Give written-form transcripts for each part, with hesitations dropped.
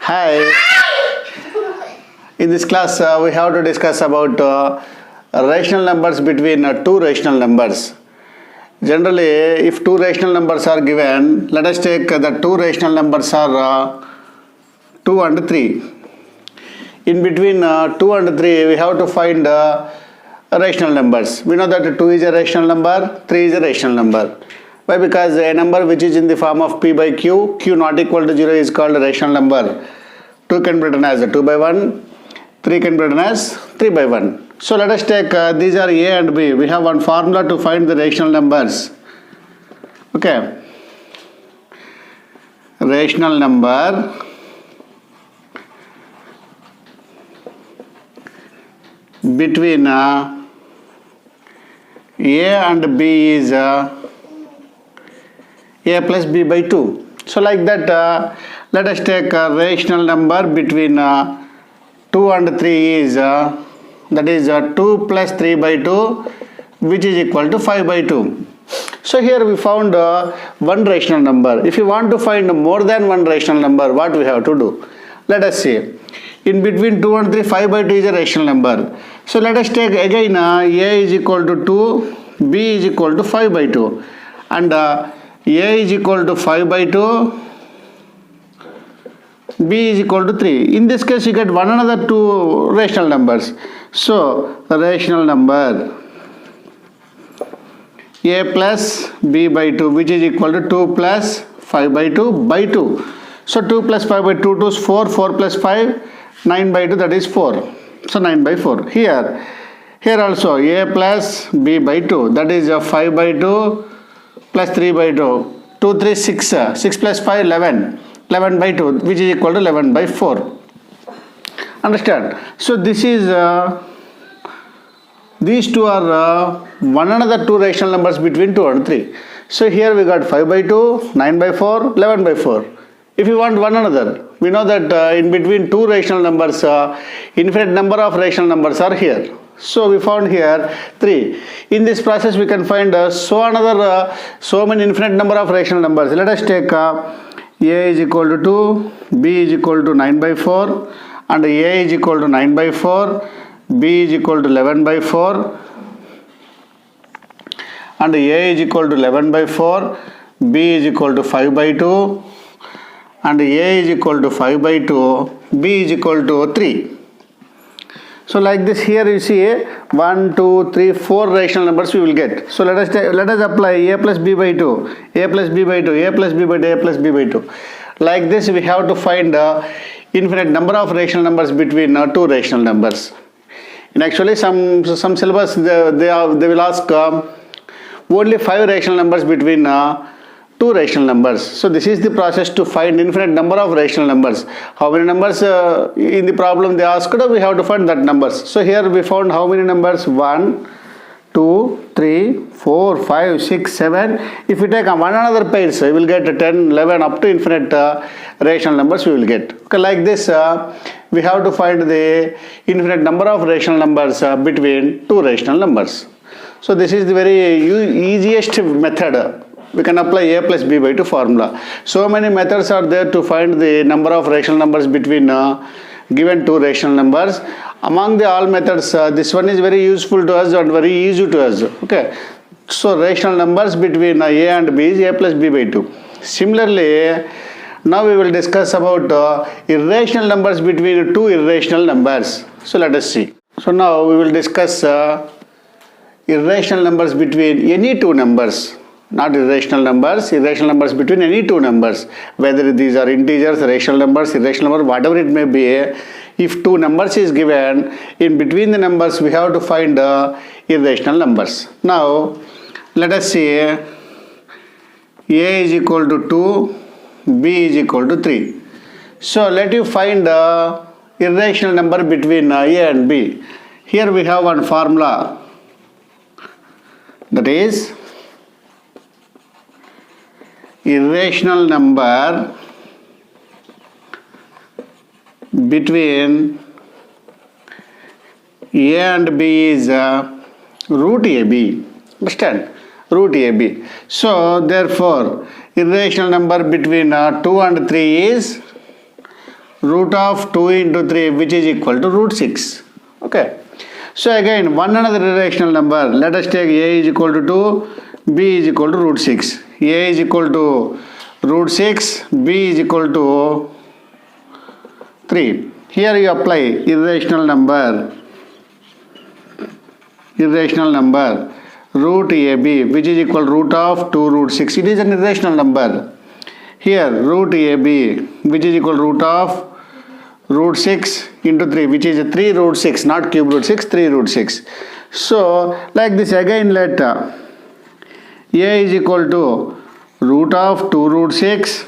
Hi. In this class, we have to discuss about rational numbers between two rational numbers. Generally, if two rational numbers are given, let us take the two rational numbers are 2 and 3. In between 2 and 3, we have to find rational numbers. We know that 2 is a rational number, 3 is a rational number. Why? Because a number which is in the form of p by q, q not equal to 0 is called a rational number. 2 can be written as 2 by 1, 3 can be written as 3 by 1. So let us take these are a and b. We have one formula to find the rational numbers. Okay. Rational number between a and b is a plus b by 2. So like that, let us take a rational number between 2 and 3 is that is 2 plus 3 by 2, which is equal to 5 by 2. So here we found one rational number. If you want to find more than one rational number, what we have to do? Let us see. In between 2 and 3, 5 by 2 is a rational number. So let us take again a is equal to 2, b is equal to 5 by 2. And a is equal to 5 by 2, b is equal to 3. In this case, you get one another two rational numbers. So, the rational number a plus b by 2, which is equal to 2 plus 5 by 2 by 2. So, 2 plus 5 by 2 is 4, 4 plus 5, 9 by 2, that is 4. So, 9 by 4. Here also a plus b by 2, that is 5 by 2 plus 3 by 2. 2, 3, 6, 6 plus 5, 11. 11 by 2, which is equal to 11 by 4. Understand? So this is these two are one another two rational numbers between 2 and 3. So here we got 5 by 2, 9 by 4, 11 by 4. If you want one another, we know that in between two rational numbers, infinite number of rational numbers are here. So we found here 3. In this process, we can find so many infinite number of rational numbers. Let us take a is equal to 2, b is equal to 9 by 4, and a is equal to 9 by 4, b is equal to 11 by 4, and a is equal to 11 by 4, b is equal to 5 by 2, and a is equal to 5 by 2, b is equal to 3. So like this, here you see 1, 2, 3, 4 rational numbers we will get. So let us apply a plus b by 2, a plus b by 2, a plus b by 2, a plus b by 2. Like this, we have to find infinite number of rational numbers between two rational numbers. And actually, some syllabus they will ask only 5 rational numbers between two rational numbers. So this is the process to find infinite number of rational numbers. How many numbers in the problem they asked, we have to find that numbers. So here we found how many numbers? 1, 2, 3, 4, 5, 6, 7. If we take one another pairs, we will get 10, 11 up to infinite rational numbers we will get. Okay, like this, we have to find the infinite number of rational numbers between two rational numbers. So this is the very easiest method. We can apply a plus b by 2 formula. So many methods are there to find the number of rational numbers between given two rational numbers. Among the all methods, this one is very useful to us and very easy to us. Okay. So rational numbers between a and b is a plus b by 2. Similarly, now we will discuss about irrational numbers between two irrational numbers. So let us see. So now we will discuss irrational numbers between any two numbers. Not irrational numbers between any two numbers. Whether these are integers, rational numbers, irrational numbers, whatever it may be. If two numbers is given, in between the numbers we have to find irrational numbers. Now, let us see a is equal to 2, b is equal to 3. So, let you find irrational number between a and b. Here we have one formula, that is irrational number between a and b is root ab. Understand? Root ab. So therefore irrational number between 2 and 3 is root of 2 into 3, which is equal to root 6. Okay. So again, one another irrational number. Let us take a is equal to 2, b is equal to root 6. A is equal to root 6, b is equal to 3. Here you apply irrational number root ab, which is equal to root of 2 root 6. It is an irrational number. Here root ab, which is equal to root of root 6 into 3, which is 3 root 6, not cube root 6, 3 root 6. So like this again, let a is equal to root of 2 root 6,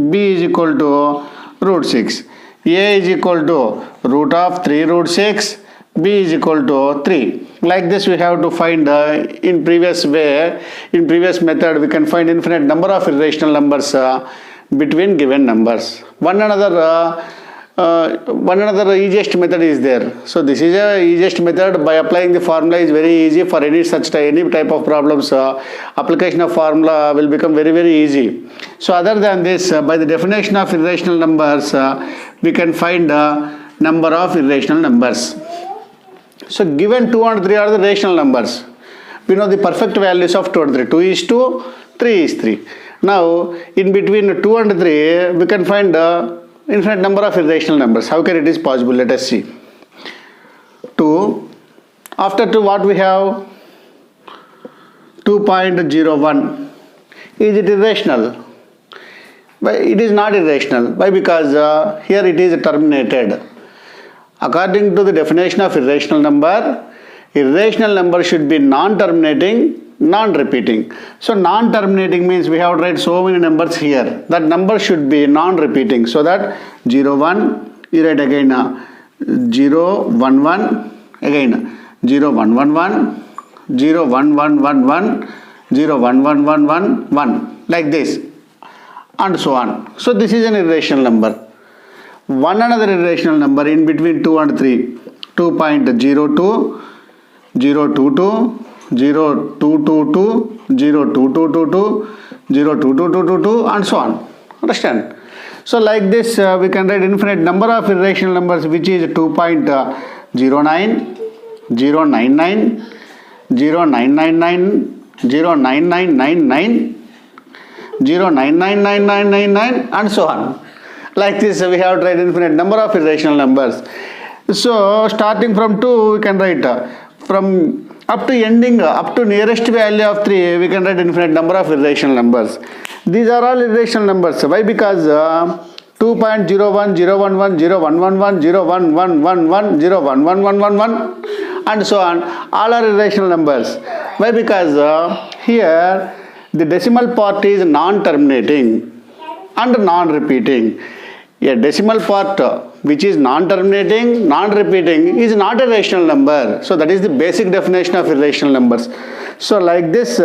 b is equal to root 6. A is equal to root of 3 root 6, b is equal to 3. Like this we have to find in previous method we can find infinite number of irrational numbers between given numbers. One another easiest method is there. So this is a easiest method. By applying the formula is very easy for any type of problems. Application of formula will become very, very easy. So other than this, by the definition of irrational numbers, we can find number of irrational numbers. So given 2 and 3 are the rational numbers. We know the perfect values of 2 and 3. 2 is 2, 3 is 3. Now in between 2 and 3 we can find infinite number of irrational numbers. How can it is possible? Let us see. 2. After 2 what we have? 2.01. Is it irrational? But it is not irrational. Why? Because here it is terminated. According to the definition of irrational number should be non-terminating, non-repeating. So non-terminating means we have to write so many numbers here. That number should be non-repeating. So that 0, 1, you write again 0, 1, 1, again 0, 1, 1, 1, 0, 1, 1, 1, 1, 0, 1, 1, 1, 1, 1, like this and so on. So this is an irrational number. One another irrational number in between 2 and 3, 2.02, 022, 0222, 02222, 02222 and so on. Understand? So like this we can write infinite number of irrational numbers, which is 2.09, 099, 0999, 09999, 0999999 and so on. Like this we have to write infinite number of irrational numbers. So starting from 2 we can write from up to ending up to nearest value of 3 we can write infinite number of irrational numbers. These are all irrational numbers. Why? Because 2.01, 011, 0111, 0111, 01111 and so on, all are irrational numbers. Why? Because here the decimal part is non-terminating and non-repeating. A decimal part which is non-terminating, non-repeating is not a rational number. So that is the basic definition of irrational numbers. So like this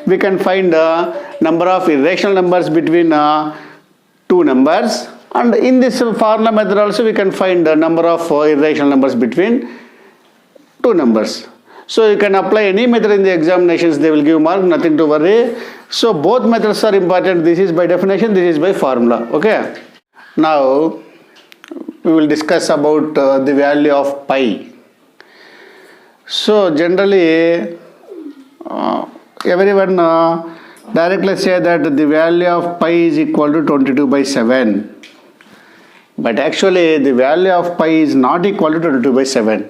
we can find number of irrational numbers between two numbers, and in this formula method also we can find the number of irrational numbers between two numbers. So you can apply any method in the examinations, they will give mark, nothing to worry. So both methods are important. This is by definition, this is by formula. Okay. Now we will discuss about the value of pi. So generally everyone directly say that the value of pi is equal to 22/7. But actually the value of pi is not equal to 22/7.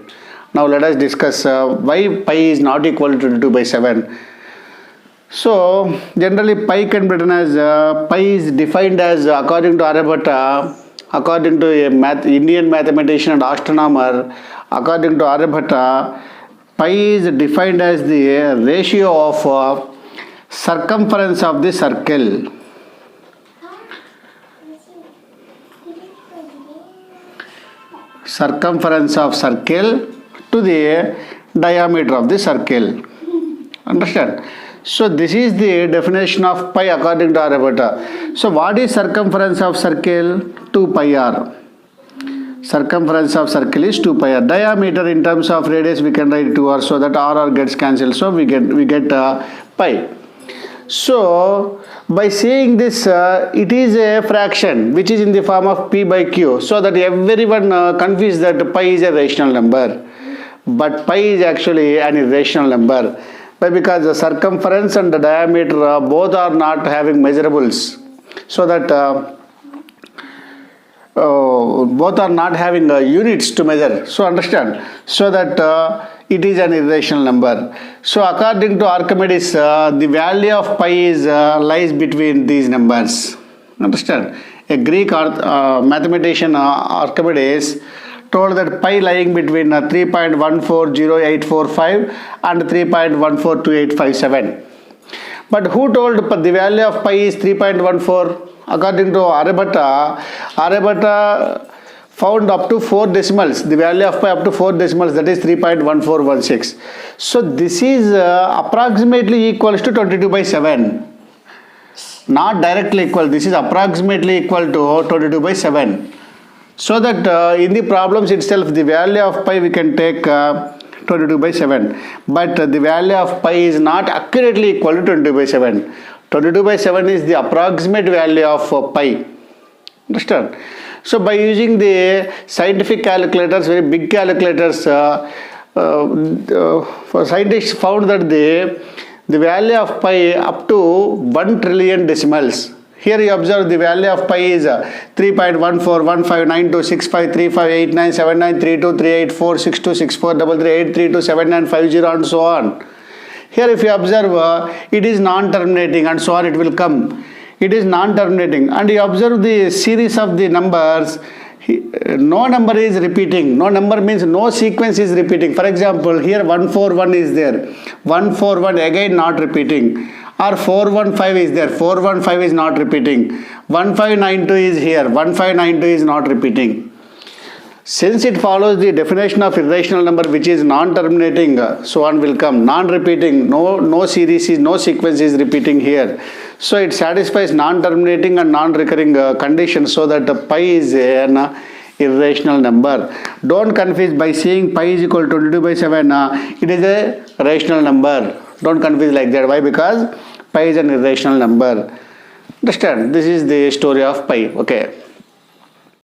Now let us discuss why pi is not equal to 22/7. So generally pi can be written as pi is defined as according to Aryabhatta, according to a Indian mathematician and astronomer, according to Aryabhatta, pi is defined as the ratio of circumference of the circle. Circumference of circle to the diameter of the circle. Understand? So this is the definition of pi according to Aryabhatta. So what is circumference of circle? 2 pi r. Circumference of circle is 2 pi r. Diameter in terms of radius we can write 2 r, so that r gets cancelled. So we get pi. So by seeing this, it is a fraction which is in the form of p by q, so that everyone confused that pi is a rational number, but pi is actually an irrational number. Why? Because the circumference and the diameter both are not having measurables, so that both are not having units to measure. So understand, so that it is an irrational number. So according to Archimedes, the value of pi is lies between these numbers. Understand? A Greek mathematician Archimedes told that pi lying between 3.140845 and 3.142857. But who told the value of pi is 3.14? According to Aryabhata found up to 4 decimals, the value of pi up to 4 decimals, that is 3.1416. So this is approximately equals to 22 by 7. Not directly equal, this is approximately equal to 22 by 7. So that in the problems itself, the value of pi we can take 22 by 7. But the value of pi is not accurately equal to 22 by 7. 22 by 7 is the approximate value of pi. Understand? So by using the scientific calculators, very big calculators, scientists found that the value of pi up to 1 trillion decimals. Here you observe the value of pi is 3.141592653589793238462647338328327950 and so on. Here if you observe, it is non-terminating and so on it will come. It is non-terminating, and you observe the series of the numbers, no number is repeating. No number means no sequence is repeating. For example, here 141 is there, 141 again not repeating, or 415 is there, 415 is not repeating, 1592 is here, 1592 is not repeating. Since it follows the definition of irrational number which is non-terminating, so on will come, non-repeating, no series is, no sequence is repeating here. So it satisfies non-terminating and non-recurring conditions, so that pi is an irrational number. Don't confuse by seeing pi is equal to 22 by 7, it is a rational number. Don't confuse like that. Why? Because pi is an irrational number. Understand? This is the story of pi. Okay.